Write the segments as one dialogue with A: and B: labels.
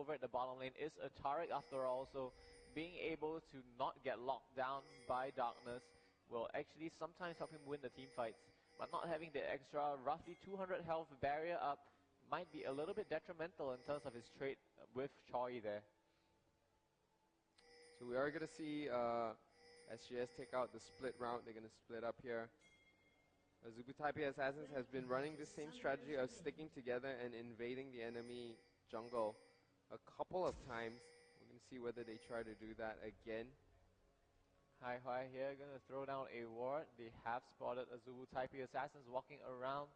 A: over at the bottom lane is a Taric after all, so being able to not get locked down by Darkness will actually sometimes help him win the team fights. But not having the extra roughly 200 health barrier up might be a little bit detrimental in terms of his trade with Choi there.
B: So we are going to see SGS take out the split route. They're going to split up here. Azubu TPA Assassins has been running the same strategy of sticking together and invading the enemy jungle a couple of times. We're going to see whether they try to do that again.
A: Hi here, going to throw down a ward. They have spotted Azubu TPA Assassins walking around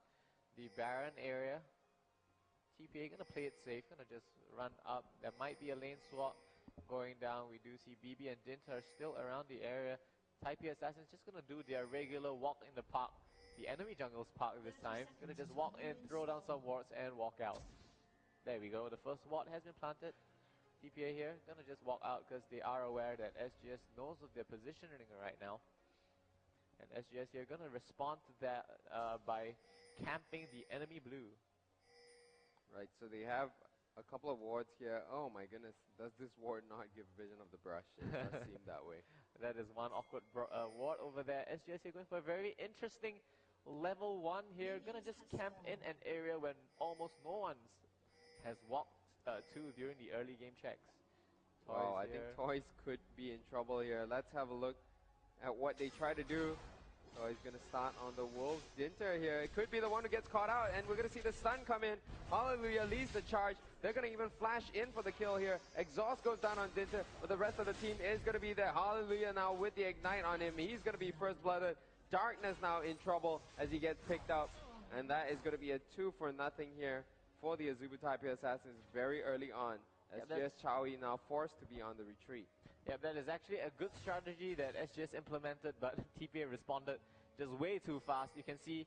A: the Baron area. TPA going to play it safe, going to just run up. There might be a lane swap going down. We do see BB and Dint are still around the area. TPA Assassins just going to do their regular walk in the park. The enemy jungle's park this time. Going to just walk in, throw down some wards and walk out. There we go, the first ward has been planted. TPA here, going to just walk out because they are aware that SGS knows of their positioning right now. And SGS here going to respond to that by camping the enemy blue.
B: Right, so they have a couple of wards here. Oh my goodness, does this ward not give vision of the brush? It does seem that way.
A: That is one awkward ward over there. SGS here going for a very interesting level 1 here. Going to just camp in an area when almost no one has walked to during the early game checks.
B: Wow, I think Toys could be in trouble here. Let's have a look at what they try to do. So he's going to start on the Wolves. Dinter here, it could be the one who gets caught out, and we're going to see the stun come in. Hallelujah leads the charge. They're going to even flash in for the kill here. Exhaust goes down on Dinter, but the rest of the team is going to be there. Hallelujah now with the Ignite on him. He's going to be first blooded. Darkness now in trouble as he gets picked up, and that is going to be a 2-0 here for the Azubu TPA Assassins very early on. SGS Chowie now forced to be on the retreat.
A: Yeah, that is actually a good strategy that SGS implemented, but TPA responded just way too fast. You can see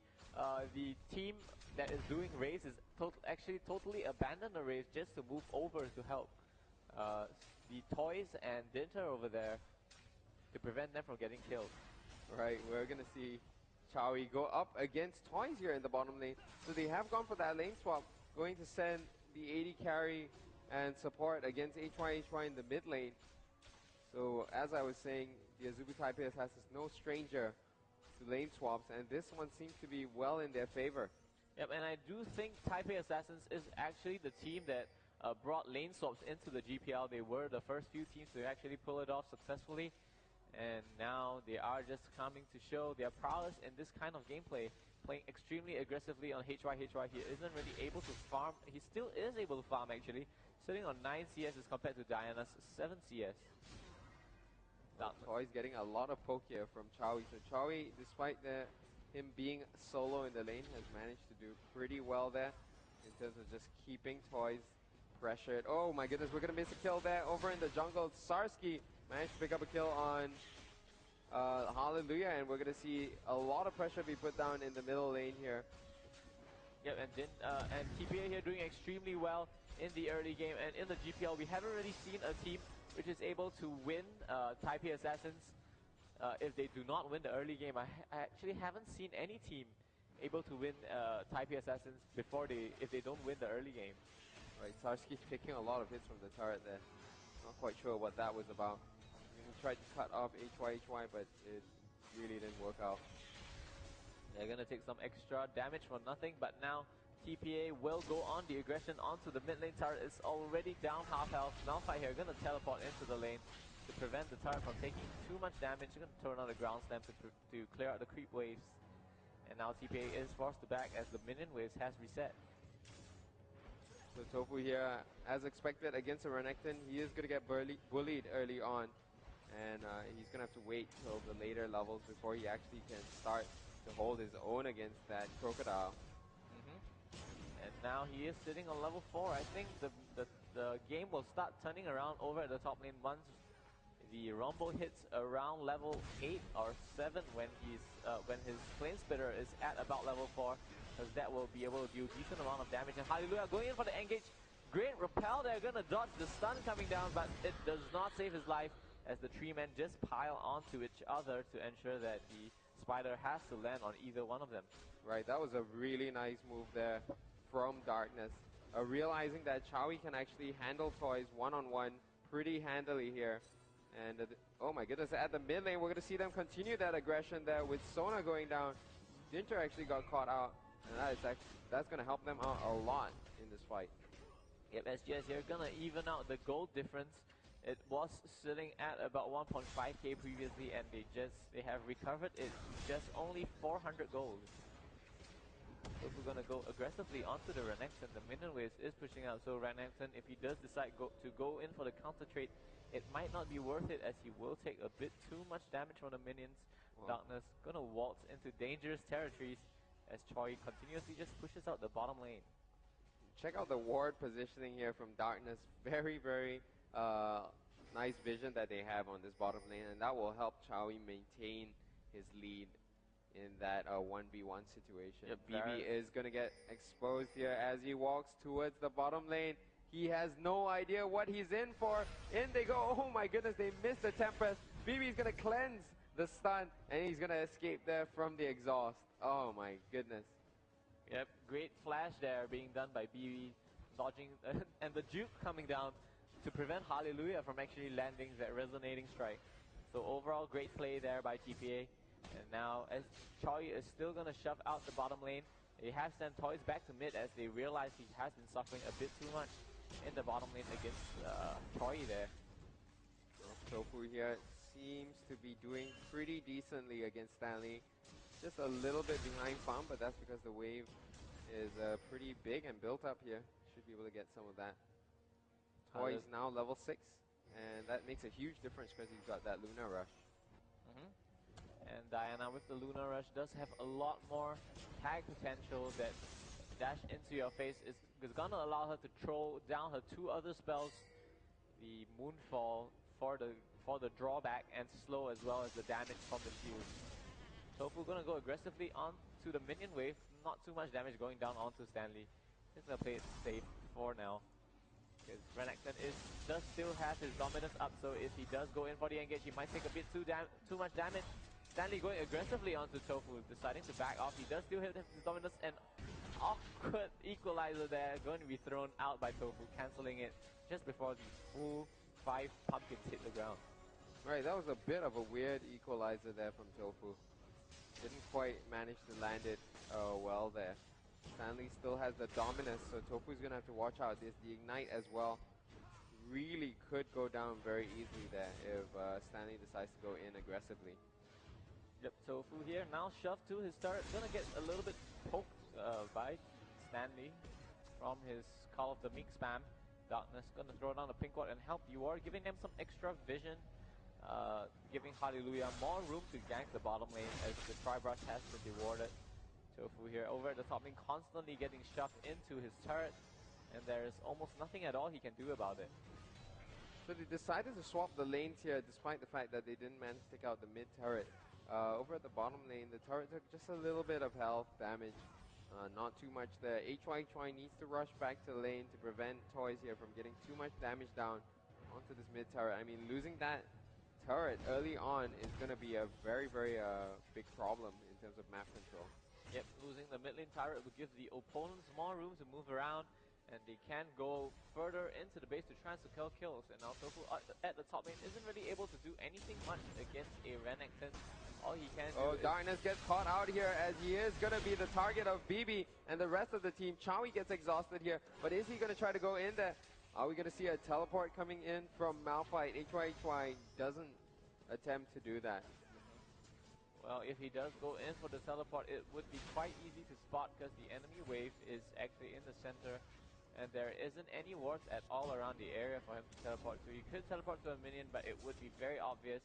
A: the team that is doing raids is actually totally abandoned the raid just to move over to help the Toys and Dinter over there to prevent them from getting killed.
B: Right, we're going to see Chowie go up against Toys here in the bottom lane. So they have gone for that lane swap, going to send the AD carry and support against HY in the mid lane. So as I was saying, the Azubu TPA Assassins no stranger to lane swaps, and this one seems to be well in their favor.
A: Yep, and I do think TPA Assassins is actually the team that brought lane swaps into the GPL. They were the first few teams to actually pull it off successfully, and now they are just coming to show their prowess in this kind of gameplay, playing extremely aggressively on HY. He isn't really able to farm. He still is able to farm actually, sitting on 9 CS as compared to Diana's 7 CS.
B: Choi's getting a lot of poke here from Chowie. So Chowie, despite him being solo in the lane, has managed to do pretty well there in terms of just keeping Toys pressured. Oh my goodness, we're going to miss a kill there over in the jungle. Sarsky managed to pick up a kill on Hallelujah, and we're going to see a lot of pressure be put down in the middle lane here.
A: Yep, and TPA here doing extremely well in the early game, and in the GPL we haven't really seen a team which is able to win TPA Assassins if they do not win the early game. I actually haven't seen any team able to win TPA Assassins if they don't win the early game.
B: Right, Sarsky's taking a lot of hits from the turret there. Not quite sure what that was about. He tried to cut off HY, but it really didn't work out.
A: They're going to take some extra damage for nothing, but now TPA will go on the aggression onto the mid lane. Turret is already down half health. Malphite here going to teleport into the lane to prevent the turret from taking too much damage. They're going to turn on the ground slam to clear out the creep waves. And now TPA is forced to back as the minion waves has reset.
B: So Tofu here, as expected against a Renekton, he is going to get bullied early on. And he's going to have to wait till the later levels before he actually can start to hold his own against that Crocodile.
A: And now he is sitting on level 4. I think the game will start turning around over at the top lane once the Rumble hits around level 8 or 7 when his Flame Spitter is at about level 4, because that will be able to do a decent amount of damage. And Hallelujah going in for the engage. Great repel, they're going to dodge the stun coming down, but it does not save his life as the three men just pile onto each other to ensure that the Spider has to land on either one of them.
B: Right, that was a really nice move there from Darkness. realizing that Chowie can actually handle Toys one-on-one pretty handily here. And oh my goodness, at the mid lane, we're going to see them continue that aggression there with Sona going down. Dinter actually got caught out, and that's going to help them out a lot in this fight.
A: Yep, SGS here gonna even out the gold difference. It was sitting at about 1.5k previously, and they have recovered it just only 400 gold. So we're gonna go aggressively onto the Renekton. The minion wave is pushing out, so Renekton, if he does decide to go in for the counter trade, it might not be worth it, as he will take a bit too much damage from the minions. Wow. Darkness gonna waltz into dangerous territories as Choi continuously just pushes out the bottom lane.
B: Check out the ward positioning here from Darkness. Very, very nice vision that they have on this bottom lane, and that will help Chowie maintain his lead in that 1v1 situation.
A: Yep,
B: BB is going to get exposed here as he walks towards the bottom lane. He has no idea what he's in for. In they go. Oh my goodness, they missed the Tempest. BB is going to cleanse the stun, and he's going to escape there from the exhaust. Oh my goodness.
A: Yep, great flash there being done by BB, dodging, and the juke coming down to prevent Hallelujah from actually landing that resonating strike. So overall, great play there by TPA. And now, as Choi is still going to shove out the bottom lane, they have sent Toys back to mid as they realize he has been suffering a bit too much in the bottom lane against Choi there.
B: Tofu here seems to be doing pretty decently against Stanley. Just a little bit behind Farm, but that's because the wave is pretty big and built up here. Should be able to get some of that. Toys now level 6, and that makes a huge difference because he's got that Luna Rush.
A: And Diana with the Luna Rush does have a lot more tag potential. That dash into your face is going to allow her to throw down her 2 other spells. The Moonfall for the drawback, and slow as well as the damage from the shield. Tofu gonna go aggressively onto the minion wave. Not too much damage going down onto Stanley. He's gonna play it safe for now, because Renekton does still have his dominance up. So if he does go in for the engage, he might take a bit too much damage. Stanley going aggressively onto Tofu, deciding to back off. He does still hit his dominance, and awkward equalizer there going to be thrown out by Tofu, cancelling it just before the full 5 pumpkins hit the ground.
B: Right, that was a bit of a weird equalizer there from Tofu. Didn't quite manage to land it well there. Stanley still has the dominance, so Tofu's going to have to watch out. There's the Ignite as well. Really could go down very easily there if Stanley decides to go in aggressively.
A: Yep, Tofu here now shoved to his turret. Gonna get a little bit poked by Stanley from his Call of the Meek spam. Darkness gonna throw down the pink ward and help the ward, giving them some extra vision. Giving Hallelujah more room to gank the bottom lane as the Tri-Brush has been rewarded. Tofu here over at the top lane, constantly getting shoved into his turret, and there's almost nothing at all he can do about it.
B: So they decided to swap the lanes here, despite the fact that they didn't manage to take out the mid turret. Over at the bottom lane, the turret took just a little bit of health damage. Not too much there. HY needs to rush back to the lane to prevent Toys here from getting too much damage down onto this mid turret. I mean, losing that turret early on is going to be a very, very big problem in terms of map control.
A: Yep, losing the mid lane turret will give the opponents more room to move around, and they can go further into the base to try and secure kills. And now Tofu at the top lane isn't really able to do anything much against a Renekton. All he can do is...
B: Darkness gets caught out here as he is going to be the target of BB and the rest of the team. Chowie gets exhausted here, but is he going to try to go in there? Are we going to see a teleport coming in from Malphite? HY doesn't attempt to do that.
A: Well, if he does go in for the teleport, it would be quite easy to spot because the enemy wave is actually in the center, and there isn't any wards at all around the area for him to teleport. So you could teleport to a minion, but it would be very obvious.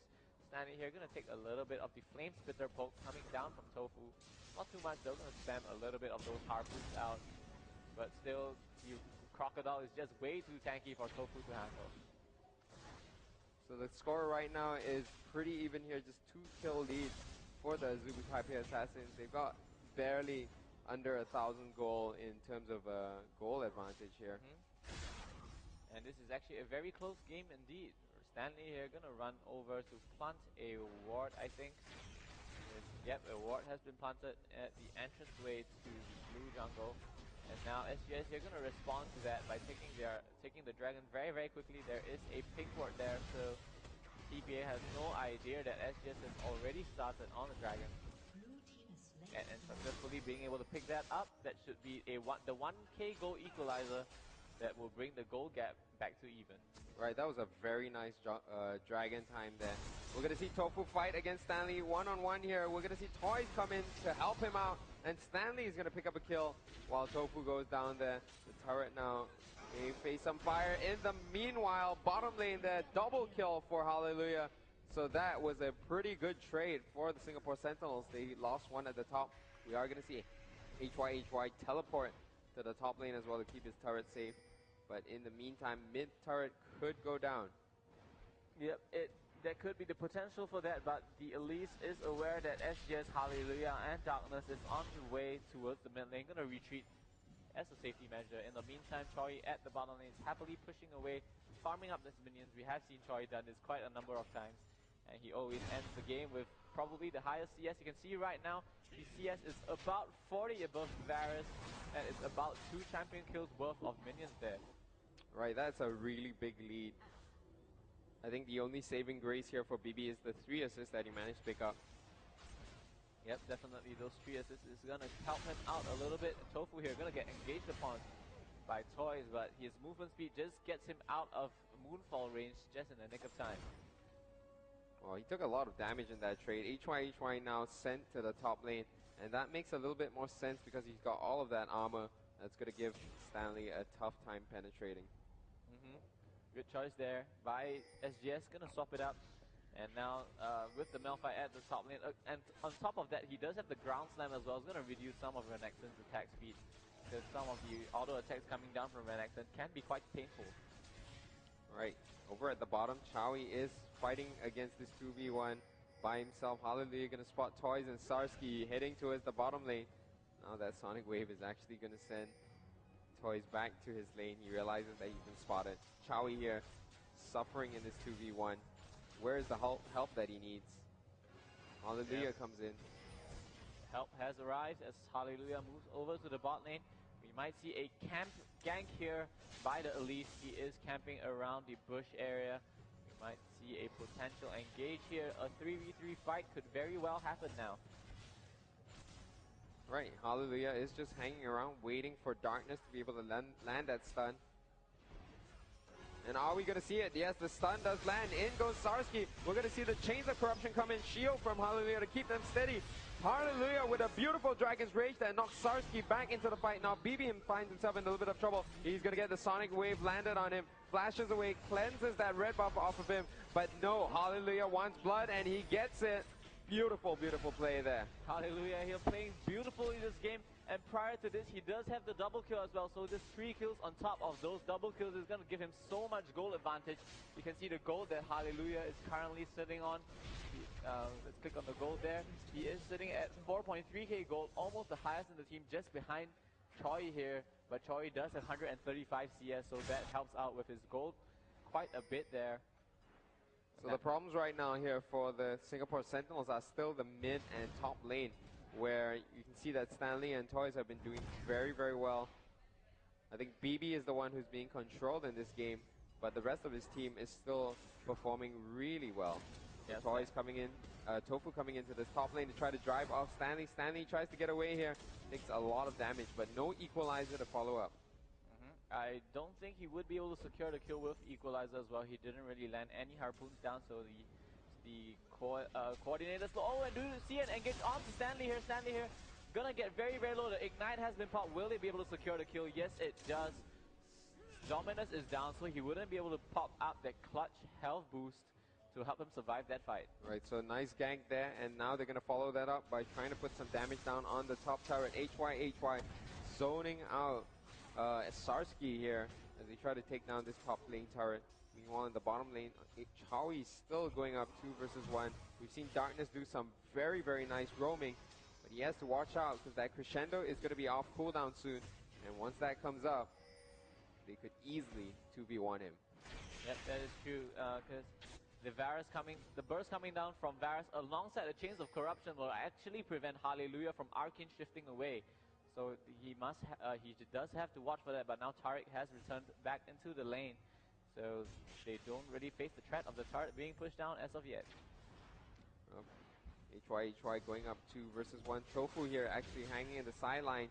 A: Stanley here going to take a little bit of the Flame Spitter poke coming down from Tofu. Not too much, though. Going to spam a little bit of those harpoons out, but still, the Crocodile is just way too tanky for Tofu to handle.
B: So the score right now is pretty even here, just 2 kill lead for the Azubu TPA Assassins. They've got barely under 1,000 goal in terms of goal advantage here.
A: And this is actually a very close game indeed. Stanley here gonna run over to plant a ward, I think. Yep, a ward has been planted at the entranceway to the blue jungle. And now SGS, you're going to respond to that by taking the dragon very, very quickly. There is a pink ward there, so TPA has no idea that SGS has already started on the dragon. And successfully being able to pick that up, that should be the 1k goal equalizer that will bring the goal gap back to even.
B: Right, that was a very nice dragon time there. We're going to see Tofu fight against Stanley one-on-one here. We're going to see Toys come in to help him out, and Stanley is going to pick up a kill while Tofu goes down there. The turret now, they face some fire. In the meanwhile, bottom lane there, double kill for Hallelujah. So that was a pretty good trade for the Singapore Sentinels. They lost one at the top. We are going to see HY teleport to the top lane as well to keep his turret safe. But in the meantime, mid turret could go down.
A: Yep, there could be the potential for that, but the Elise is aware that SGS, Hallelujah, and Darkness is on the way towards the mid lane. Going to retreat as a safety measure. In the meantime, Choi at the bottom lane is happily pushing away, farming up his minions. We have seen Choi done this quite a number of times, and he always ends the game with probably the highest CS. You can see right now, his CS is about 40 above Varus, and it's about 2 champion kills worth of minions there.
B: Right, that's a really big lead. I think the only saving grace here for BB is the 3 assists that he managed to pick up.
A: Yep, definitely those 3 assists is going to help him out a little bit. Tofu here going to get engaged upon by Toys, but his movement speed just gets him out of Moonfall range just in the nick of time.
B: Well, he took a lot of damage in that trade. HY now sent to the top lane, and that makes a little bit more sense because he's got all of that armor that's going to give Stanley a tough time penetrating.
A: Good choice there by SGS, going to swap it up. And now with the Malphite at the top lane, and on top of that, he does have the ground slam as well. It's going to reduce some of Renekton's attack speed, because some of the auto attacks coming down from Renekton can be quite painful.
B: Right, over at the bottom, Chowie is fighting against this 2v1 by himself. Hallelujah going to spot Toys and Sarsky heading towards the bottom lane. Now that Sonic Wave is actually going to send Toys back to his lane. He realizes that he's been spotted. Chowie here suffering in this 2v1. Where is the help that he needs? Hallelujah comes in.
A: Help has arrived as Hallelujah moves over to the bot lane. We might see a gank here by the Elise. He is camping around the bush area. We might see a potential engage here. A 3v3 fight could very well happen now.
B: Right, Hallelujah is just hanging around waiting for Darkness to be able to land that stun. And are we going to see it? Yes, the stun does land. In goes Sarsky. We're going to see the Chains of Corruption come in. Shield from Hallelujah to keep them steady. Hallelujah with a beautiful Dragon's Rage that knocks Sarsky back into the fight. Now BB finds himself in a little bit of trouble. He's going to get the Sonic Wave landed on him. Flashes away, cleanses that red buff off of him. But no, Hallelujah wants blood and he gets it. Beautiful, beautiful play there.
A: Hallelujah, he's playing beautifully this game. And prior to this, he does have the double kill as well. So this 3 kills on top of those double kills is going to give him so much goal advantage. You can see the gold that Hallelujah is currently sitting on. Let's click on the gold there. He is sitting at 4.3k gold, almost the highest in the team, just behind Choi here. But Choi does have 135 CS, so that helps out with his gold quite a bit there.
B: So the problems right now here for the Singapore Sentinels are still the mid and top lane, where you can see that Stanley and Toys have been doing very, very well. I think BB is the one who's being controlled in this game, but the rest of his team is still performing really well. So
A: Yes,
B: Toys coming in, Tofu coming into this top lane to try to drive off Stanley. Stanley tries to get away here, takes a lot of damage, but no equalizer to follow up.
A: I don't think he would be able to secure the kill with equalizer as well. He didn't really land any harpoons down, so the coordinators. Oh, and do you see an engage on to Stanley here? Stanley here gonna get very, very low. The ignite has been popped. Will they be able to secure the kill? Yes, it does. Dominus is down, so he wouldn't be able to pop out that clutch health boost to help him survive that fight.
B: Right, so nice gank there, and now they're gonna follow that up by trying to put some damage down on the top turret. HY zoning out Sarsky here as they try to take down this top lane turret. Meanwhile, in the bottom lane, Chowie's still going up 2 versus 1. We've seen Darkness do some very, very nice roaming, but he has to watch out because that crescendo is going to be off cooldown soon. And once that comes up, they could easily 2v1 him.
A: Yep, that is true, because the burst coming down from Varus alongside the Chains of Corruption will actually prevent Hallelujah from Arcane shifting away. So he does have to watch for that, but now Tariq has returned back into the lane. So they don't really face the threat of the turret being pushed down as of yet.
B: HY going up 2 versus 1. Tofu here actually hanging in the sideline.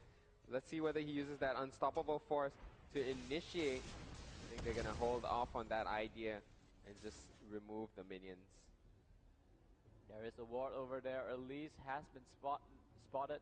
B: Let's see whether he uses that unstoppable force to initiate. I think they're going to hold off on that idea and just remove the minions.
A: There is a ward over there. Elise has been spotted.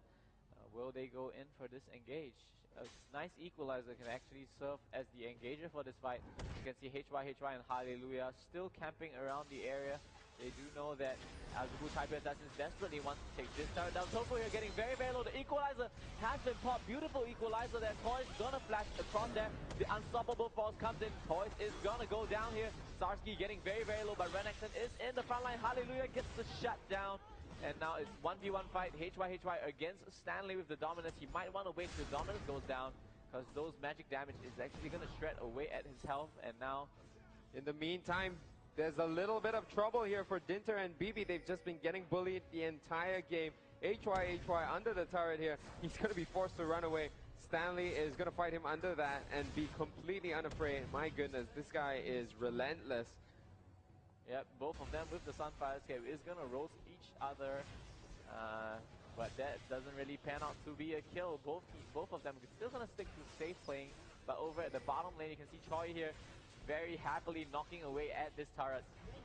A: Will they go in for this engage? A nice equalizer can actually serve as the engager for this fight. You can see HY and Hallelujah still camping around the area. They do know that Azubu TPA Assassins desperately wants to take this turret down. Tofu here getting very, very low. The equalizer has been popped. Beautiful equalizer there. Toys gonna flash across there. The unstoppable force comes in. Toys is gonna go down here. Sarsky getting very, very low, but Renekton is in the front line. Hallelujah gets the shut down. And now it's 1v1 fight. HY against Stanley with the dominance. He might want to wait till dominance goes down, because those magic damage is actually going to shred away at his health. And now,
B: in the meantime, there's a little bit of trouble here for Dinter and BB. They've just been getting bullied the entire game. HY under the turret here. He's going to be forced to run away. Stanley is going to fight him under that and be completely unafraid. My goodness, this guy is relentless.
A: Yep, both of them with the Sunfire Escape is going to roast each other. But that doesn't really pan out to be a kill. Both of them are still going to stick to safe playing. But over at the bottom lane, you can see Choi here very happily knocking away at this turret.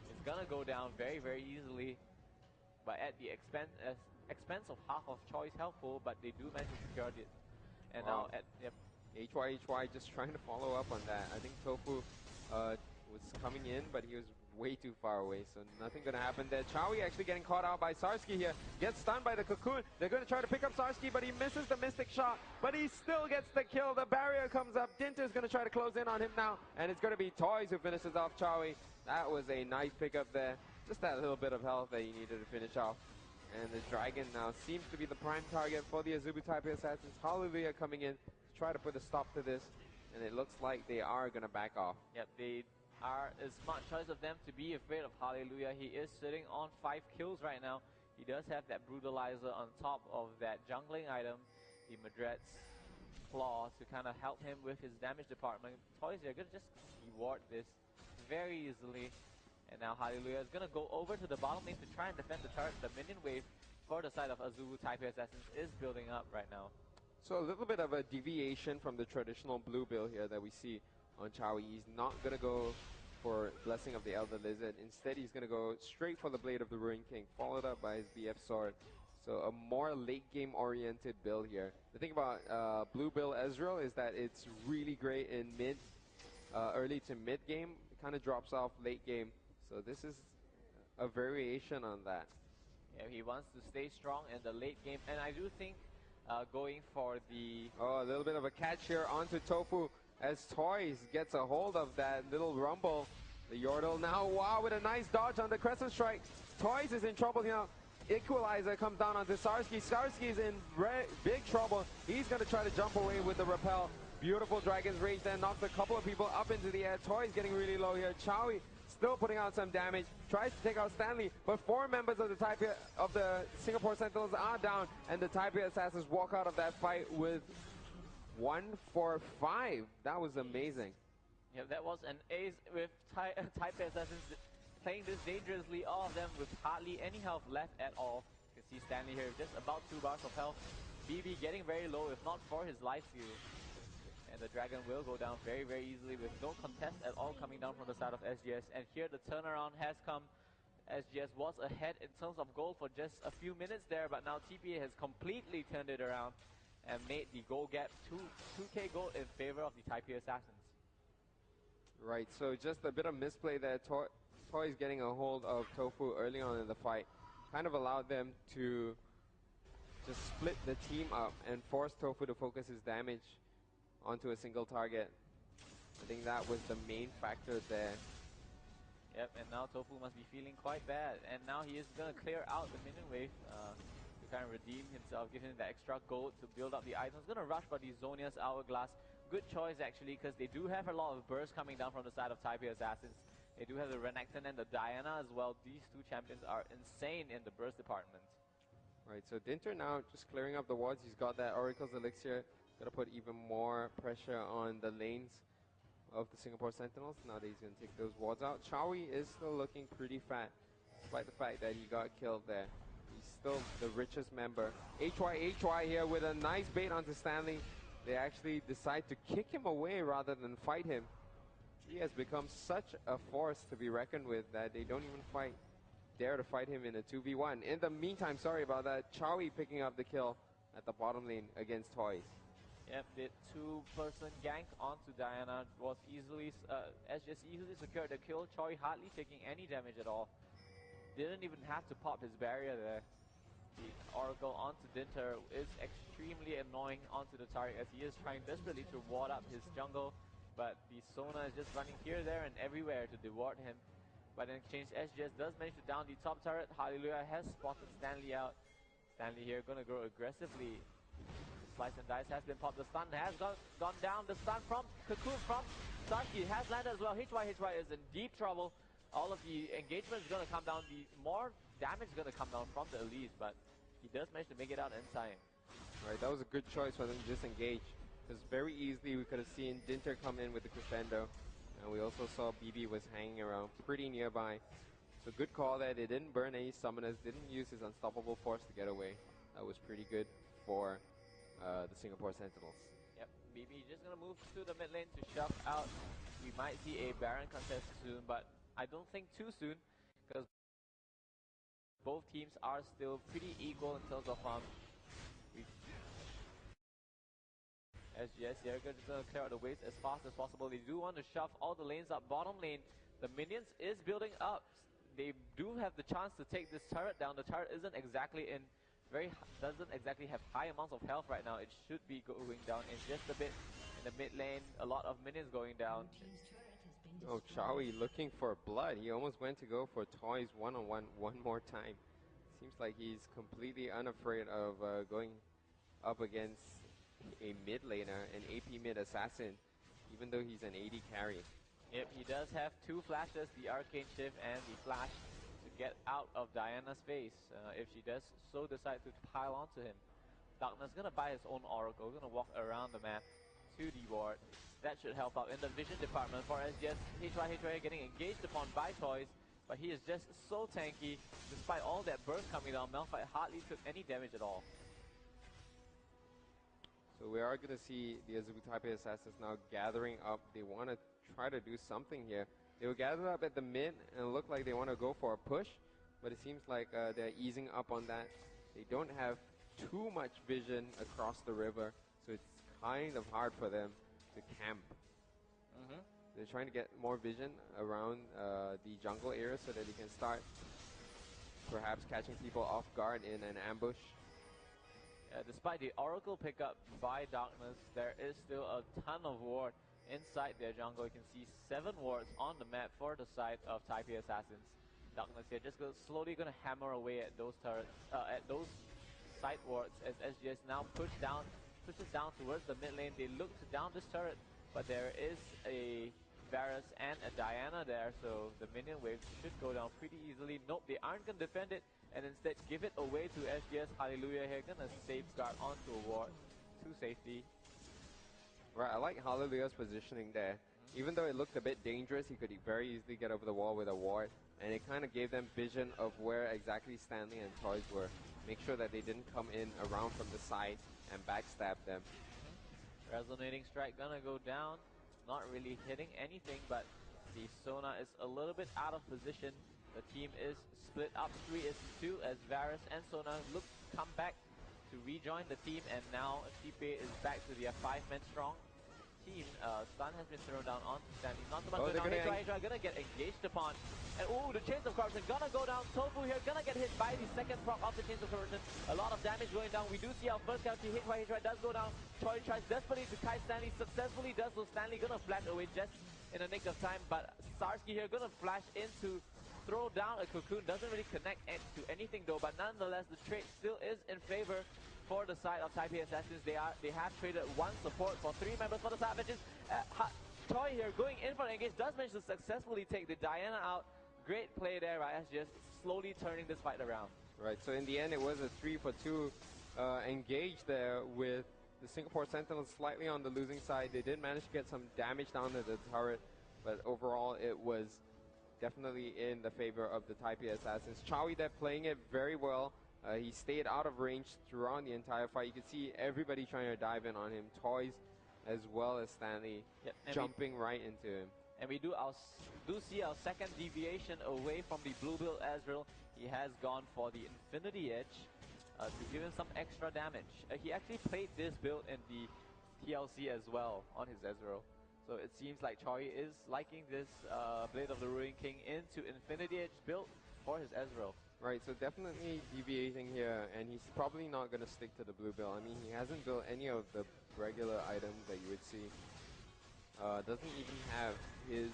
A: It's going to go down very, very easily. But at the expense of half of Choi's health pool, but they do manage to secure it. And
B: wow.
A: now, yep.
B: HY just trying to follow up on that. I think Tofu was coming in, but he was way too far away, so nothing gonna happen there. Chowi actually getting caught out by Sarsky here. Gets stunned by the cocoon. They're gonna try to pick up Sarsky, but he misses the mystic shot. But he still gets the kill. The barrier comes up. Dinter's gonna try to close in on him now, and it's gonna be Toys who finishes off Chowi. That was a nice pickup there. Just that little bit of health that he needed to finish off. And the Dragon now seems to be the prime target for the Azubu TPA Assassins. Hallelujah coming in to try to put a stop to this, and it looks like they are gonna back off.
A: Yep, they are a smart choice of them to be afraid of Hallelujah. He is sitting on 5 kills right now. He does have that brutalizer on top of that jungling item, the Madret's Claw, to kind of help him with his damage department. Toys are going to just reward this very easily. And now Hallelujah is going to go over to the bottom lane to try and defend the turret. The minion wave for the side of Azubu TPA Assassins is building up right now.
B: So a little bit of a deviation from the traditional blue bill here that we see on Chowi. He's not going to go for Blessing of the Elder Lizard. Instead, he's going to go straight for the Blade of the Ruined King, followed up by his BF Sword. So a more late game oriented build here. The thing about blue bill Ezreal is that it's really great in early to mid game. It kind of drops off late game. So this is a variation on that.
A: Yeah, he wants to stay strong in the late game, and I do think going for the...
B: Oh, a little bit of a catch here onto Tofu as Toys gets a hold of that little rumble. The Yordle now, wow, with a nice dodge on the Crescent Strike. Toys is in trouble here. Equalizer comes down onto Sarsky. Sarsky's in big trouble. He's going to try to jump away with the repel. Beautiful Dragon's Rage then knocks a couple of people up into the air. Toys getting really low here. Chowi still putting out some damage. Tries to take out Stanley, but 4 members of the Singapore Sentinels are down, and the TPA Assassins walk out of that fight with 1-for-5. That was amazing.
A: Yeah, that was an ace with TPA Assassins playing this dangerously. All of them with hardly any health left at all. You can see Stanley here with just about 2 bars of health. BB getting very low, if not for his life steal. And the Dragon will go down very, very easily with no contest at all coming down from the side of SGS. And here the turnaround has come. SGS was ahead in terms of gold for just a few minutes there, but now TPA has completely turned it around and made the goal gap 2K gold in favor of the TPA Assassins.
B: Right, so just a bit of misplay there. Toys getting a hold of Tofu early on in the fight kind of allowed them to just split the team up and force Tofu to focus his damage onto a single target. I think that was the main factor there.
A: Yep, and now Tofu must be feeling quite bad. And now he is going to clear out the minion wave to kind of redeem himself, give him that extra gold to build up the items. Going to rush for the Zonia's Hourglass. Good choice, actually, because they do have a lot of bursts coming down from the side of TPA Assassins. They do have the Renekton and the Diana as well. These 2 champions are insane in the burst department.
B: Right, so Dinter now just clearing up the wards. He's got that Oracle's Elixir. Got to put even more pressure on the lanes of the Singapore Sentinels. Now that he's going to take those wards out. Chowie is still looking pretty fat, despite the fact that he got killed there. He's still the richest member. HY here with a nice bait onto Stanley. They actually decide to kick him away rather than fight him. He has become such a force to be reckoned with that they don't even dare to fight him in a 2v1. In the meantime, sorry about that, Chowie picking up the kill at the bottom lane against Toys.
A: Yep, the two-person gank onto Diana was SGS easily secured the kill. Chowie hardly taking any damage at all. Didn't even have to pop his barrier there. The Oracle onto Dinter is extremely annoying onto the turret as he is trying desperately to ward up his jungle. But the Sona is just running here, there, and everywhere to deward him. But in exchange, SGS does manage to down the top turret. Hallelujah has spotted Stanley out. Stanley here going to go aggressively. The slice and dice has been popped. The stun has gone down. The stun from Cocoon from Sarsky has landed as well. HY is in deep trouble. All of the engagement is going to come down. The more damage is going to come down from the Elise, but he does manage to make it out in time.
B: Right, that was a good choice for them to disengage. Because very easily we could have seen Dinter come in with the crescendo. And we also saw BB was hanging around pretty nearby. So good call there. They didn't burn any summoners, didn't use his unstoppable force to get away. That was pretty good for the Singapore Sentinels.
A: Yep, BB just going to move to the mid lane to shove out. We might see a Baron contest soon, but I don't think too soon. Because both teams are still pretty equal in terms of SGS here just going to clear out the waves as fast as possible. They do want to shove all the lanes up. Bottom lane, the minions is building up. They do have the chance to take this turret down. The turret doesn't exactly have high amounts of health right now. It should be going down in just a bit. In the mid lane, a lot of minions going down.
B: Oh, Chowie looking for blood. He almost went to go for Toys one-on-one one more time. Seems like he's completely unafraid of going up against a mid laner, an AP mid assassin, even though he's an AD carry.
A: Yep, he does have two flashes, the Arcane Shift and the Flash, to get out of Diana's face if she does so decide to pile onto him. Darkness gonna buy his own Oracle, gonna walk around the map to the ward. That should help out in the vision department for SGS. HY getting engaged upon by Toys, but he is just so tanky. Despite all that burst coming down, Malphite hardly took any damage at all.
B: So we are going to see the Azubu TPA Assassins now gathering up. They want to try to do something here. They were gathered up at the mid and look like they want to go for a push, but it seems like they're easing up on that. They don't have too much vision across the river, so it's kind of hard for them to camp. They're trying to get more vision around the jungle area so that they can start perhaps catching people off guard in an ambush.
A: Despite the Oracle pickup by Darkness, there is still a ton of ward inside their jungle. You can see 7 wards on the map for the side of TPA Assassins. Darkness here just slowly going to hammer away at those turrets, at those side wards as SGS now pushes down towards the mid lane. They look to down this turret, but there is a Varus and a Diana there, so the minion wave should go down pretty easily. Nope, they aren't going to defend it, and instead give it away to SGS. Hallelujah here, gonna safeguard onto a ward to safety.
B: Right, I like Hallelujah's positioning there. Even though it looked a bit dangerous, he could very easily get over the wall with a ward, and it kind of gave them vision of where exactly Stanley and Toys were. Make sure that they didn't come in around from the side and backstab them.
A: Resonating strike gonna go down. Not really hitting anything, but the Sona is a little bit out of position. The team is split up 3-2 as Varus and Sona look to come back to rejoin the team, and now TPA is back to their 5-man strong team. Stun has been thrown down onto Stanley. Not so much going down. HY gonna get engaged upon. And the Chains of Corruption gonna go down. Tofu here gonna get hit by the second proc of the Chains of Corruption. A lot of damage going down. We do see our first casualty. HY does go down. Choi tries desperately to kite Stanley. Successfully does so. Stanley gonna flash away just in the nick of time. But Sarsky here gonna flash into throw down a cocoon. Doesn't really connect to anything though. But nonetheless, the trade still is in favor for the side of TPA Assassins. They have traded 1 support for 3 members for the Savages. Choi here going in for an engage, does manage to successfully take the Diana out. Great play there, right? As just slowly turning this fight around.
B: Right, so in the end it was a 3-for-2 engage there with the Singapore Sentinels slightly on the losing side. They did manage to get some damage down to the turret, but overall it was definitely in the favor of the TPA Assassins. Chowie there playing it very well. He stayed out of range throughout the entire fight. You can see everybody trying to dive in on him. Toys as well as Stanley jumping right into him.
A: And we do see our second deviation away from the blue build Ezreal. He has gone for the Infinity Edge to give him some extra damage. He actually played this build in the TLC as well on his Ezreal. So it seems like Chowie is liking this Blade of the Ruin King into Infinity Edge build for his Ezreal.
B: Right, so definitely deviating here, and he's probably not going to stick to the blue build. I mean, he hasn't built any of the regular items that you would see. Doesn't even have his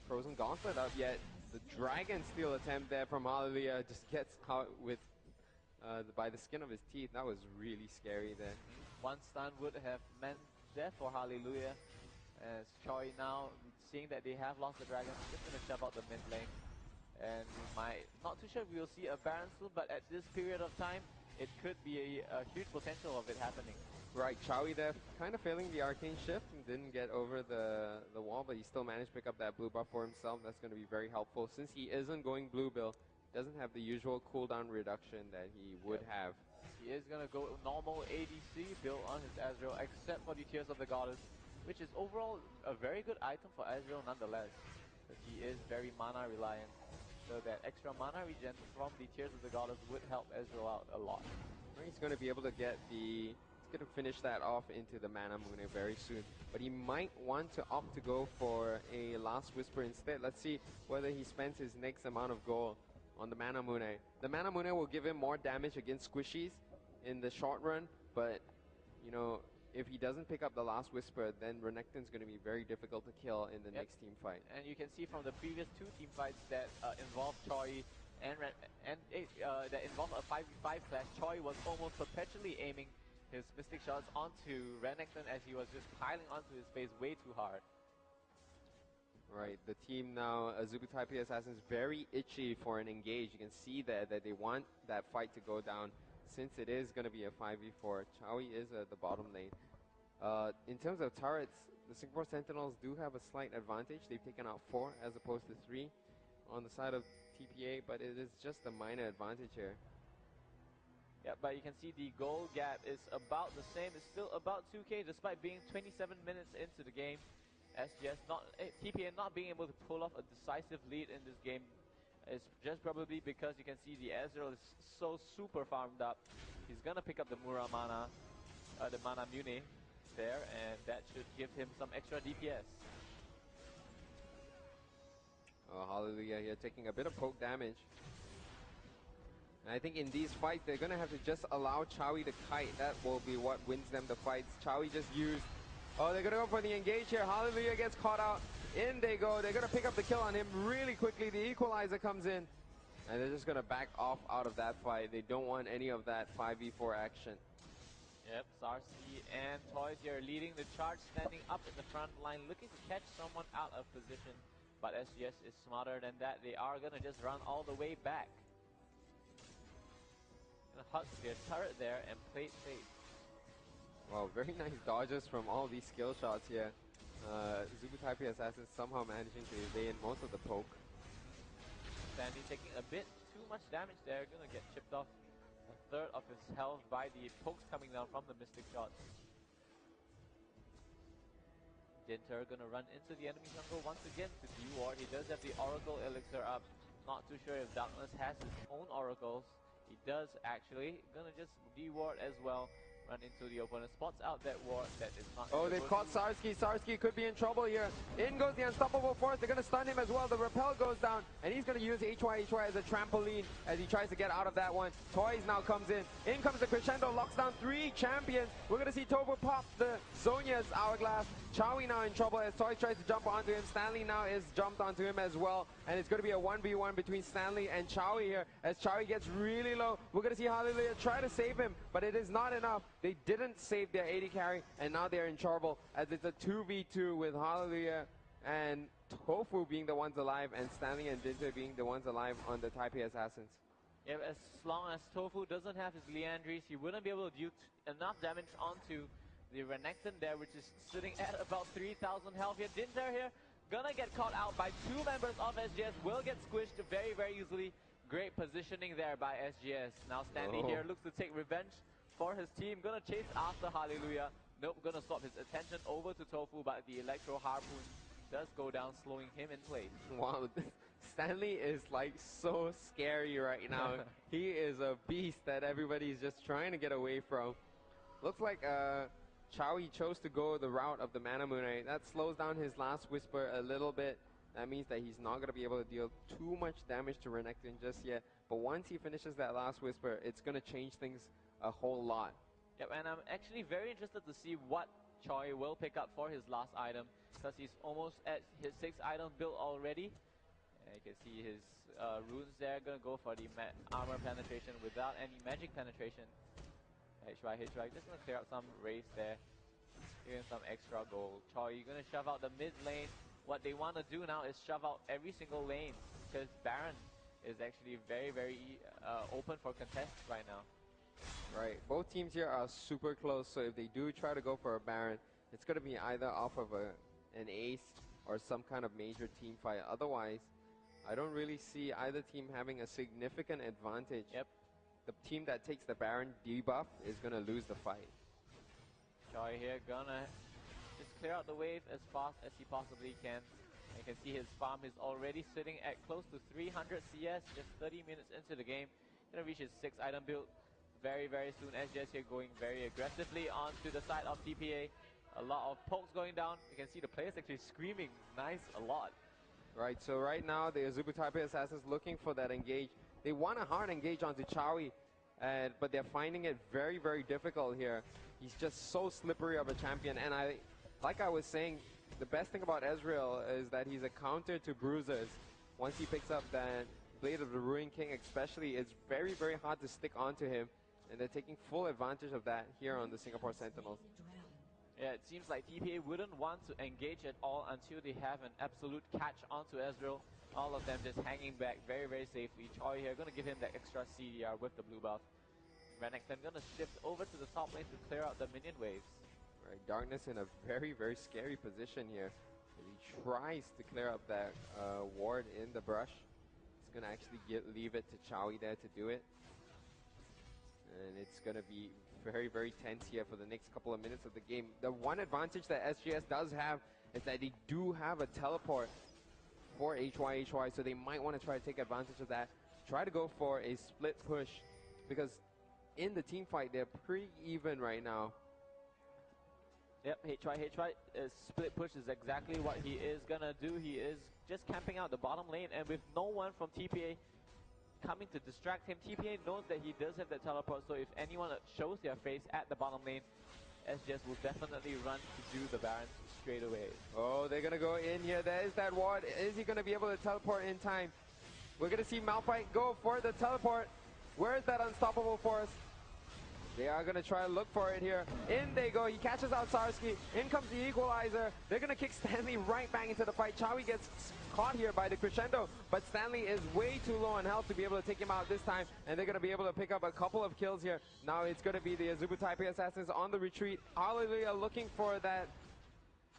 B: Frozen Gauntlet up yet. The Dragon Steel attempt there from Hallelujah just gets out with by the skin of his teeth. That was really scary there.
A: One stun would have meant death for Hallelujah. As Chowie now, seeing that they have lost the Dragon, just going to shove out the mid lane. And we might, not too sure if we'll see a Baron soon, but at this period of time, it could be a huge potential of it happening.
B: Right, Chowie there kind of failing the Arcane Shift and didn't get over the wall, but he still managed to pick up that blue buff for himself. That's going to be very helpful. Since he isn't going blue build, doesn't have the usual cooldown reduction that he would have.
A: He is going to go normal ADC build on his Ezreal, except for the Tears of the Goddess, which is overall a very good item for Ezreal nonetheless. But he is very mana reliant. So that extra mana regen from the Tears of the Goddess would help Ezreal out a lot.
B: He's going to be able to get the... He's going to finish that off into the Mana Mune very soon. But he might want to opt to go for a Last Whisper instead. Let's see whether he spends his next amount of gold on the Mana Mune. The Mana Mune will give him more damage against squishies in the short run. But, you know, if he doesn't pick up the Last Whisper, then Renekton's going to be very difficult to kill in the next team fight.
A: And you can see from the previous two team fights that involved Chowie and that involved a 5v5 clash, Chowie was almost perpetually aiming his Mystic shots onto Renekton as he was just piling onto his face way too hard.
B: Right, the team now, Azubu TPA Assassins, very itchy for an engage. You can see that they want that fight to go down. Since it is going to be a 5v4, Chowie is at the bottom lane. In terms of turrets, the Singapore Sentinels do have a slight advantage. They've taken out 4 as opposed to 3 on the side of TPA, but it is just a minor advantage here.
A: Yeah, but you can see the goal gap is about the same. It's still about 2k despite being 27 minutes into the game. TPA not being able to pull off a decisive lead in this game. It's just probably because you can see the Ezreal is so super farmed up. He's gonna pick up the Mana Mune there, and that should give him some extra DPS.
B: Oh, Hallelujah here taking a bit of poke damage. And I think in these fights, they're gonna have to just allow Chowie to kite. That will be what wins them the fights. Chowie just used... Oh, they're gonna go for the engage here. Hallelujah gets caught out. In they go. They're gonna pick up the kill on him really quickly. The equalizer comes in. And they're just gonna back off out of that fight. They don't want any of that 5v4 action.
A: Yep, Sarsky and Toys here leading the charge, standing up in the front line, looking to catch someone out of position. But SGS is smarter than that. They are gonna just run all the way back. Gonna hug their turret there and play it safe.
B: Wow, very nice dodges from all these skill shots here. Azubu TPA Assassins somehow managing to evade most of the poke.
A: Sandy taking a bit too much damage there, gonna get chipped off a third of his health by the pokes coming down from the Mystic shots. Dinter gonna run into the enemy jungle once again to deward. He does have the Oracle Elixir up. Not too sure if Darkness has his own oracles. He does actually. Gonna just deward as well. Run into the opponent, spots out that ward that is not...
B: Oh, they've caught Sarsky. Sarsky could be in trouble here. In goes the Unstoppable Force. They're going to stun him as well. The Repel goes down, and he's going to use HY as a trampoline as he tries to get out of that one. Toys now comes in. In comes the Crescendo, locks down 3 champions. We're going to see Tobu pop the Zhonya's Hourglass. Chowie now in trouble as Toys tries to jump onto him. Stanley now is jumped onto him as well, and it's going to be a 1v1 between Stanley and Chowie here as Chowie gets really low. We're going to see Hallelujah try to save him, but it is not enough. They didn't save their AD carry, and now they're in trouble as it's a 2v2 with Hallelujah and Tofu being the ones alive and Stanley and Dinter being the ones alive on the TPA Assassins.
A: Yeah, as long as Tofu doesn't have his Leandries, he wouldn't be able to do enough damage onto the Renekton there, which is sitting at about 3,000 health here. Dinter here, gonna get caught out by two members of SGS, will get squished very, very easily. Great positioning there by SGS. Now Stanley here looks to take revenge for his team. Gonna chase after Hallelujah. Nope, gonna swap his attention over to Tofu, but the Electro Harpoon does go down, slowing him in place.
B: Wow, Stanley is like so scary right now. He is a beast that everybody's just trying to get away from. Looks like Chowie chose to go the route of the Mana Moonite. That slows down his last Whisper a little bit. That means that he's not going to be able to deal too much damage to Renekton just yet. But once he finishes that last Whisper, it's going to change things a whole lot.
A: Yep, and I'm actually very interested to see what Choi will pick up for his last item, because he's almost at his 6th item build already. And you can see his runes there, going to go for the armor penetration without any magic penetration. HY, just going to clear up some race there, giving some extra gold. Choi, you're going to shove out the mid lane. What they want to do now is shove out every single lane, because Baron is actually very, very open for contests right now.
B: Right, both teams here are super close, so if they do try to go for a Baron, it's going to be either off of an ace or some kind of major team fight. Otherwise, I don't really see either team having a significant advantage.
A: Yep.
B: The team that takes the Baron debuff is going to lose the fight.
A: Choi here gonna just clear out the wave as fast as he possibly can. You can see his farm is already sitting at close to 300 CS, just 30 minutes into the game. Gonna reach his 6th item build very, very soon. SGS here going very aggressively onto the side of TPA. A lot of pokes going down. You can see the players actually screaming nice a lot.
B: Right, so right now the Azubu TPA Assassins looking for that engage. They want a hard engage onto Chowie, but they're finding it very, very difficult here. He's just so slippery of a champion, and like I was saying, the best thing about Ezreal is that he's a counter to bruisers. Once he picks up that Blade of the Ruin King especially, it's very, very hard to stick onto him, and they're taking full advantage of that here on the Singapore Sentinels.
A: Yeah, it seems like TPA wouldn't want to engage at all until they have an absolute catch onto Ezreal. All of them just hanging back very, very safely. Choi here going to give him that extra CDR with the blue buff. Renekton going to shift over to the top lane to clear out the minion waves.
B: Right, Darkness in a very, very scary position here. If he tries to clear up that ward in the brush, he's going to actually leave it to Chowie there to do it. And it's going to be very, very tense here for the next couple of minutes of the game. The one advantage that SGS does have is that they do have a teleport for HY, so they might want to try to take advantage of that. Try to go for a split push, because in the team fight, they're pretty even right now.
A: Yep, HY split push is exactly what he is gonna do. He is just camping out the bottom lane, and with no one from TPA coming to distract him, TPA knows that he does have that teleport, so if anyone shows their face at the bottom lane, SGS will definitely run to do the Baron straight away.
B: Oh, they're gonna go in here. There is that ward. Is he gonna be able to teleport in time? We're gonna see Malphite go for the teleport. Where is that unstoppable force? They are going to try to look for it here. In they go. He catches out Sarsky. In comes the equalizer. They're going to kick Stanley right back into the fight. Chowie gets caught here by the crescendo, but Stanley is way too low on health to be able to take him out this time, and they're going to be able to pick up a couple of kills here. Now it's going to be the Azubu TPA Assassins on the retreat. Hallelujah looking for that.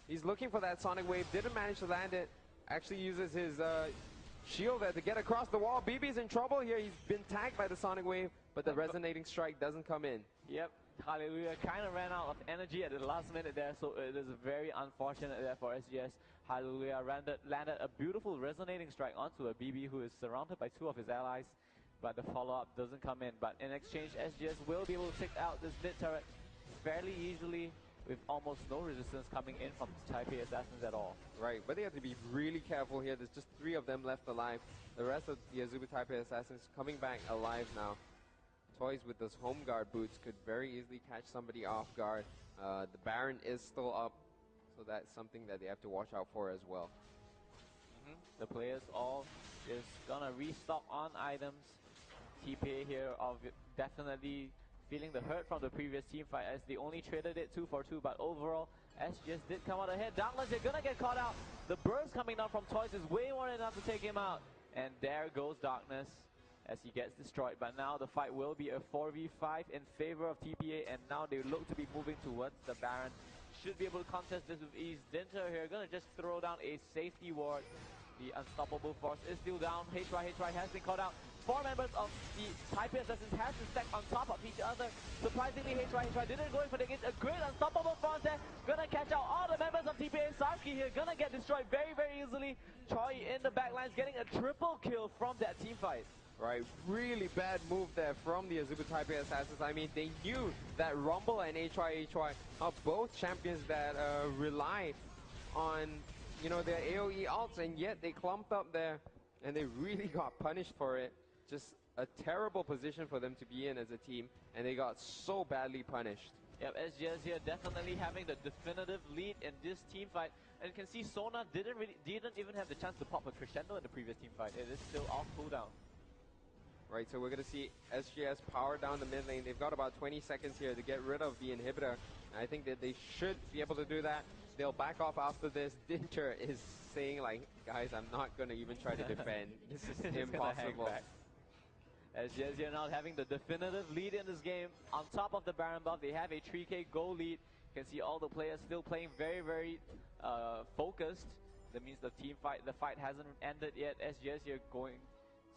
B: He's looking for that Sonic Wave. Didn't manage to land it. Actually uses his shield there to get across the wall. BB's in trouble here. He's been tagged by the Sonic Wave, but the resonating strike doesn't come in.
A: Yep, Hallelujah kind of ran out of energy at the last minute there, so it is very unfortunate there for SGS. Hallelujah landed a beautiful resonating strike onto a BB who is surrounded by two of his allies, but the follow-up doesn't come in. But in exchange, SGS will be able to take out this mid turret fairly easily, with almost no resistance coming in from TPA Assassins at all.
B: Right, but they have to be really careful here. There's just 3 of them left alive. The rest of the Azubu TPA Assassins coming back alive now. Toys with those home guard boots could very easily catch somebody off guard. The Baron is still up, so that's something that they have to watch out for as well.
A: The players all is gonna restock on items. TPA here are definitely feeling the hurt from the previous team fight, as they only traded it 2 for 2, but overall SGS did come out ahead. Darkness, they're gonna get caught out. The burst coming down from Toys is way more than enough to take him out, and there goes Darkness. as he gets destroyed. But now the fight will be a 4v5 in favor of TPA, and now they look to be moving towards the Baron. Should be able to contest this with ease. Dinter here gonna just throw down a safety ward. The unstoppable force is still down. HY has been caught out. 4 members of the TPA Assassins has been stacked on top of each other. Surprisingly, HY didn't go in for the engage. A great unstoppable force there. Gonna catch out all the members of TPA. Sarski here gonna get destroyed very, very easily. Choi in the backlines getting a triple kill from that team fight.
B: Right, really bad move there from the Azubu TPA Assassins. I mean, they knew that Rumble and HY are both champions that rely on, you know, their AoE ults, and yet they clumped up there and they really got punished for it. Just a terrible position for them to be in as a team, and they got so badly punished.
A: Yep, SGS here definitely having the definitive lead in this team fight. And you can see Sona didn't even have the chance to pop a crescendo in the previous team fight. It is still off cooldown.
B: Right, so we're going to see SGS power down the mid lane. They've got about 20 seconds here to get rid of the inhibitor. And I think that they should be able to do that. They'll back off after this. Dinter is saying, like, guys, I'm not going to even try to defend. This is impossible.
A: SGS here now having the definitive lead in this game. On top of the Baron buff, they have a 3k goal lead. You can see all the players still playing very, very focused. That means the fight hasn't ended yet. SGS here going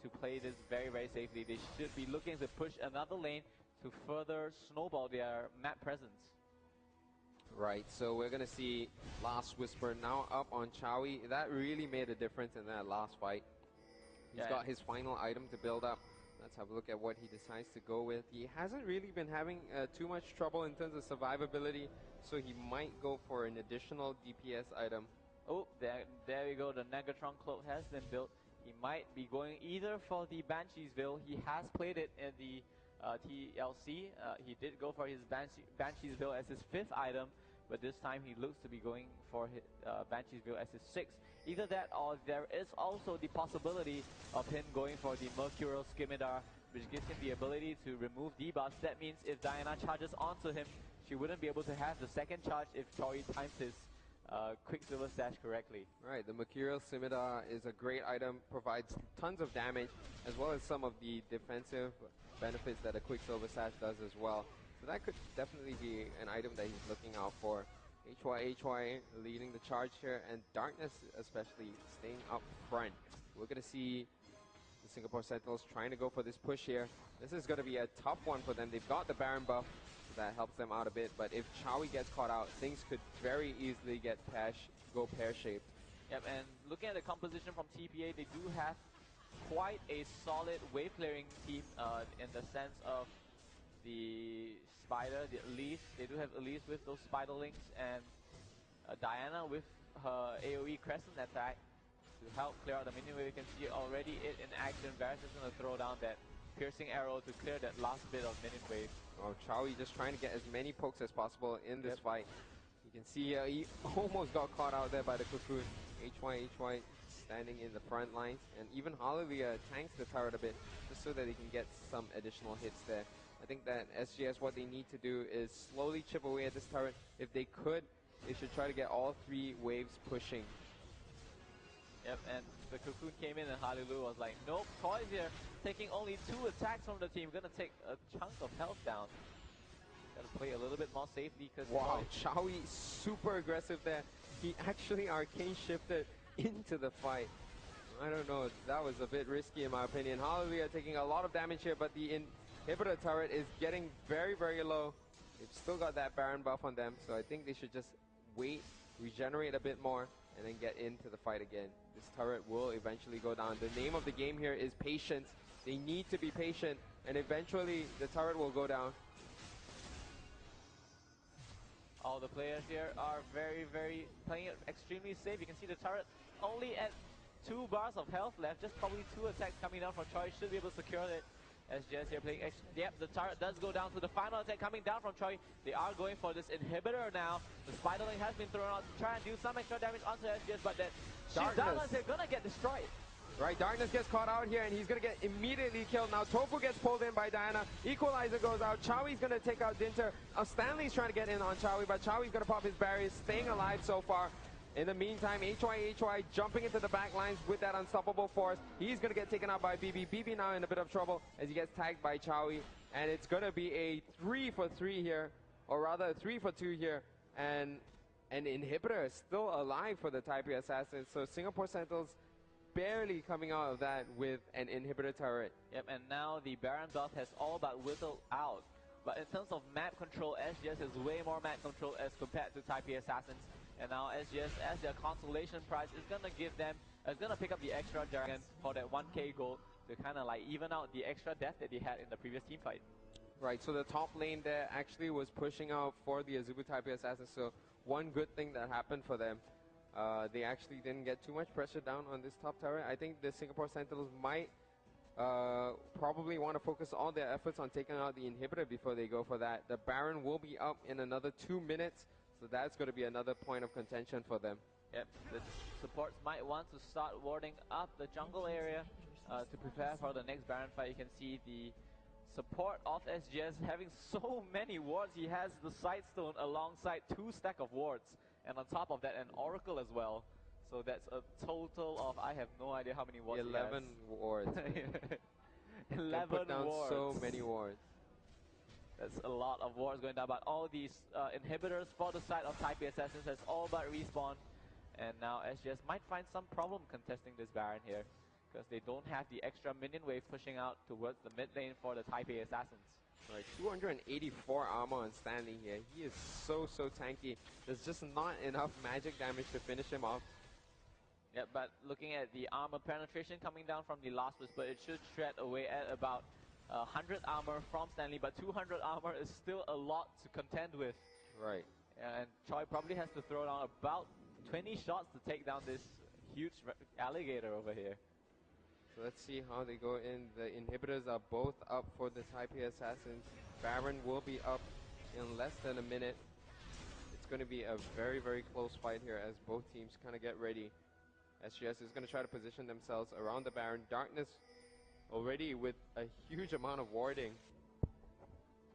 A: to play this very, very safely. They should be looking to push another lane to further snowball their map presence.
B: Right, so we're going to see Last Whisper now up on Chowie. That really made a difference in that last fight. He's got his final item to build up. Let's have a look at what he decides to go with. He hasn't really been having too much trouble in terms of survivability, so he might go for an additional DPS item.
A: Oh, there we go. The Negatron cloak has been built. He might be going either for the Banshee's Veil. He has played it in the TLC. He did go for his Banshee's Veil as his 5th item, but this time he looks to be going for his Banshee's Veil as his 6th. Either that, or there is also the possibility of him going for the Mercurial Scimitar, which gives him the ability to remove debuffs. That means if Diana charges onto him, she wouldn't be able to have the second charge if Choi times his Quicksilver Sash correctly.
B: Right, the Mercurial Scimitar is a great item, provides tons of damage, as well as some of the defensive benefits that a Quicksilver Sash does as well. So that could definitely be an item that he's looking out for. HY leading the charge here, and Darkness especially staying up front. We're going to see the Singapore Sentinels trying to go for this push here. This is going to be a tough one for them. They've got the Baron buff, so that helps them out a bit. But if Chowie gets caught out, things could very easily go pear-shaped.
A: Yep, and looking at the composition from TPA, they do have quite a solid wave clearing team in the sense of the Spider, the Elise. They do have Elise with those Spiderlings, and Diana with her AoE Crescent attack to help clear out the minion wave. You can see already it in action. Varus is going to throw down that piercing arrow to clear that last bit of minion wave.
B: Oh, Chowie just trying to get as many pokes as possible in this fight. You can see he almost got caught out there by the Cocoon. HY standing in the front lines, and even Hallelujah tanks the turret a bit just so that he can get some additional hits there. I think that SGS, what they need to do is slowly chip away at this turret. If they could, they should try to get all 3 waves pushing.
A: Yep, and the Cocoon came in and Hallelujah was like, nope, Toys here taking only 2 attacks from the team. Gonna take a chunk of health down. Gotta play a little bit more safely because
B: wow, Chowie super aggressive there. He actually arcane shifted into the fight. I don't know, that was a bit risky in my opinion. Hallelujah taking a lot of damage here, but the inhibitor turret is getting very, very low. They've still got that Baron buff on them, so I think they should just wait, regenerate a bit more, and then get into the fight again. This turret will eventually go down. The name of the game here is patience. They need to be patient, and eventually the turret will go down.
A: All the players here are very, very playing it extremely safe. You can see the turret only at 2 bars of health left. Just probably 2 attacks coming down from Choi. Should be able to secure it. SGS here playing yep, the turret does go down to the final attack coming down from Choi. They are going for this inhibitor now. The Spiderling has been thrown out to try and do some extra damage onto SGS, but that Darkness, they're gonna get destroyed.
B: Right, Darkness gets caught out here, and he's gonna get immediately killed. Now Tofu gets pulled in by Diana. Equalizer goes out. Chowie's gonna take out Dinter. Stanley's trying to get in on Chowie, but Chowie's gonna pop his barriers, staying alive so far. In the meantime, HY jumping into the back lines with that unstoppable force. He's going to get taken out by BB. BB now in a bit of trouble as he gets tagged by Chowie. And it's going to be a 3-for-3 here, or rather a 3-for-2 here. And an inhibitor is still alive for the Taipei Assassins. So Singapore Sentinels barely coming out of that with an inhibitor turret.
A: Yep, and now the Baron buff has all but whittled out. But in terms of map control, SGS has way more map control as compared to Taipei Assassins. And now SGS, as their consolation prize, is going to give them, is going to pick up the extra dragon for that 1k gold to kind of like even out the extra death that they had in the previous team fight.
B: Right, so the top lane there actually was pushing out for the Azubu Taipei Assassins. So one good thing that happened for them, they actually didn't get too much pressure down on this top turret. I think the Singapore Sentinels might probably want to focus all their efforts on taking out the inhibitor before they go for that. The Baron will be up in another 2 minutes, so that's going to be another point of contention for them.
A: Yep, the supports might want to start warding up the jungle area to prepare for the next Baron fight. You can see the support of SGS having so many wards. He has the Sightstone alongside 2 stacks of wards, and on top of that an Oracle as well. So that's a total of, I have no idea how many wards
B: 11 wards.
A: 11
B: put down
A: wards.
B: So many wards.
A: That's a lot of wards going down, but all these inhibitors for the side of Taipei Assassins has all but respawned. And now SGS might find some problem contesting this Baron here, because they don't have the extra minion wave pushing out towards the mid lane for the Taipei Assassins.
B: Right, 284 armor on Stanley here. He is so tanky. There's just not enough magic damage to finish him off.
A: Yeah, but looking at the armor penetration coming down from the last whisper, it should shred away at about 100 armor from Stanley, but 200 armor is still a lot to contend with.
B: Right.
A: And Choi probably has to throw down about 20 shots to take down this huge alligator over here.
B: So let's see how they go in. The inhibitors are both up for the Taipei Assassins. Baron will be up in less than a minute. It's going to be a very close fight here as both teams kind of get ready. SGS is going to try to position themselves around the Baron. Darkness already with a huge amount of warding.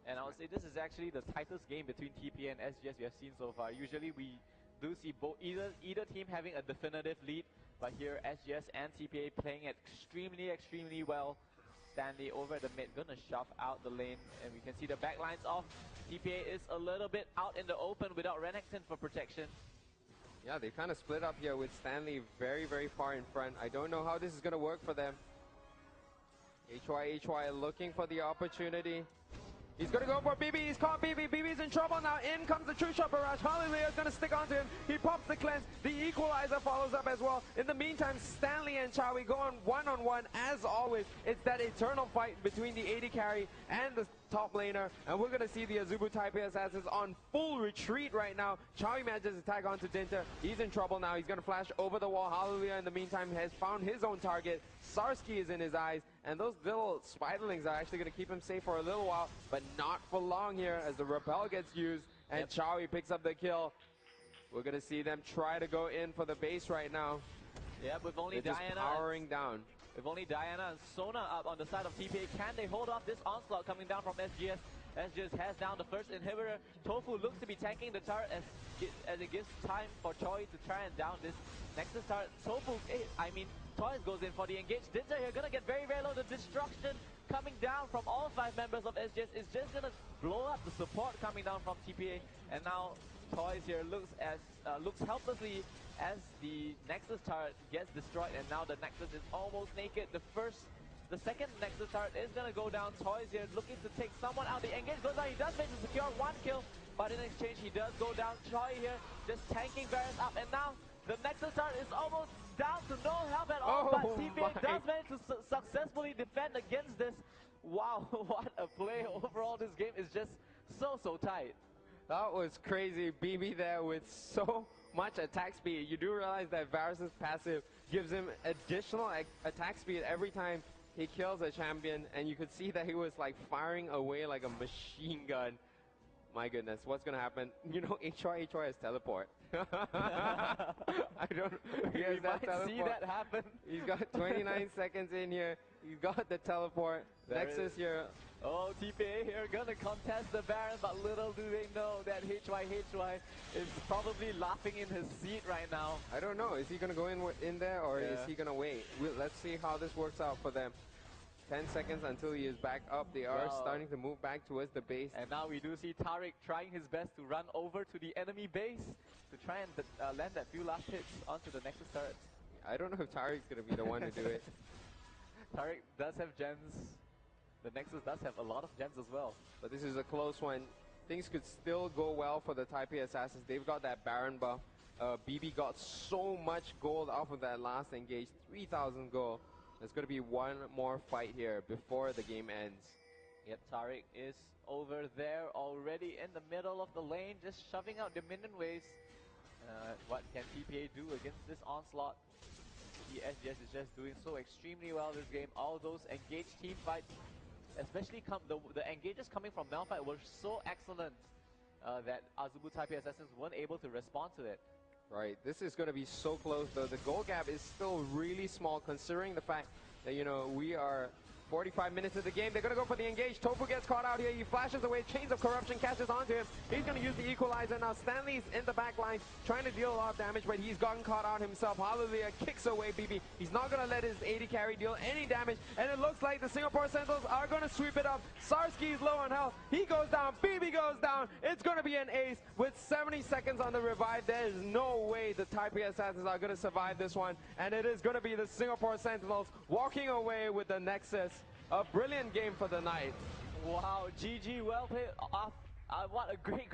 A: And I would say this is actually the tightest game between TPA and SGS we have seen so far. Usually we do see either team having a definitive lead, but here SGS and TPA playing it extremely well. Stanley over at the mid, gonna shove out the lane, and we can see the backlines of TPA is a little bit out in the open without Renekton for protection.
B: Yeah, they kind of split up here with Stanley very far in front. I don't know how this is gonna work for them. HY looking for the opportunity. He's going to go for BB. He's caught BB. BB's in trouble now. In comes the True Shot Barrage. Hallelujah is going to stick onto him. He pops the cleanse. The Equalizer follows up as well. In the meantime, Stanley and Chowie go on one-on-one. As always, it's that eternal fight between the AD carry and the top laner. And we're going to see the Azubu Taipei Assassins on full retreat right now. Chowie manages to tag onto Dinter. He's in trouble now. He's going to flash over the wall. Hallelujah, in the meantime, has found his own target. Sarsky is in his eyes. And those little spiderlings are actually going to keep him safe for a little while, but not for long here as the Repel gets used and Chowie picks up the kill. We're going to see them try to go in for the base right now.
A: Yeah, with only
B: They're
A: Diana
B: just powering down.
A: With only Diana and Sona up on the side of TPA, can they hold off this onslaught coming down from SGS? SGS has down the first inhibitor. Tofu looks to be tanking the turret as it gives time for Choi to try and down this Nexus turret. Tofu, Toys goes in for the engage. Dinter here gonna get very low. The destruction coming down from all 5 members of SGS is just gonna blow up the support coming down from TPA. And now Toys here looks helplessly as the Nexus turret gets destroyed, and now the Nexus is almost naked. The second Nexus turret is gonna go down. Toys here looking to take someone out. The engage goes down. He does manage to secure 1 kill, but in exchange he does go down. Choi here just tanking Varus up, and now the Nexus turret is almost down to no help at all, but TPA does manage to successfully defend against this. Wow, what a play. Overall, this game is just so tight.
B: That was crazy. BB there with so much attack speed. You do realize that Varus' passive gives him additional attack speed every time he kills a champion, and you could see that he was like firing away like a machine gun. My goodness, what's gonna happen? You know, HY has teleport. I don't.
A: We might see that happen.
B: He's got 29 seconds in here. He's got the teleport. Nexus here.
A: Oh, TPA here gonna contest the Baron, but little do they know that HY is probably laughing in his seat right now.
B: I don't know. Is he gonna go in there or is he gonna wait? Let's see how this works out for them. 10 seconds until he is back up. They are starting to move back towards the base.
A: And now we do see Tariq trying his best to run over to the enemy base to try and land that few last hits onto the Nexus turrets.
B: I don't know if Tariq's going to be the one to do it.
A: Tariq does have gens. The Nexus does have a lot of gens as well.
B: But this is a close one. Things could still go well for the TPA Assassins. They've got that Baron buff. BB got so much gold off of that last engage. 3,000 gold. There's going to be one more fight here before the game ends.
A: Yep, Tariq is over there already in the middle of the lane, just shoving out the minion waves. What can TPA do against this onslaught? The SGS is just doing so extremely well this game. All those engaged team fights, especially the engages coming from Malphite were so excellent that Azubu TPA Assassins weren't able to respond to it.
B: Right, this is going to be so close though. The goal gap is still really small considering the fact that, you know, we are 45 minutes of the game. They're going to go for the engage. Tofu gets caught out here. He flashes away. Chains of Corruption catches onto him. He's going to use the equalizer now. Stanley's in the back line trying to deal a lot of damage, but he's gotten caught out himself. Hallelujah kicks away BB. He's not going to let his AD carry deal any damage, and it looks like the Singapore Sentinels are going to sweep it up. Sarsky is low on health. He goes down. BB goes down. It's going to be an ace with 70 seconds on the revive. There is no way the TPA Assassins are going to survive this one, and it is going to be the Singapore Sentinels walking away with the Nexus. A brilliant game for the night.
A: Wow, GG, well played. What a great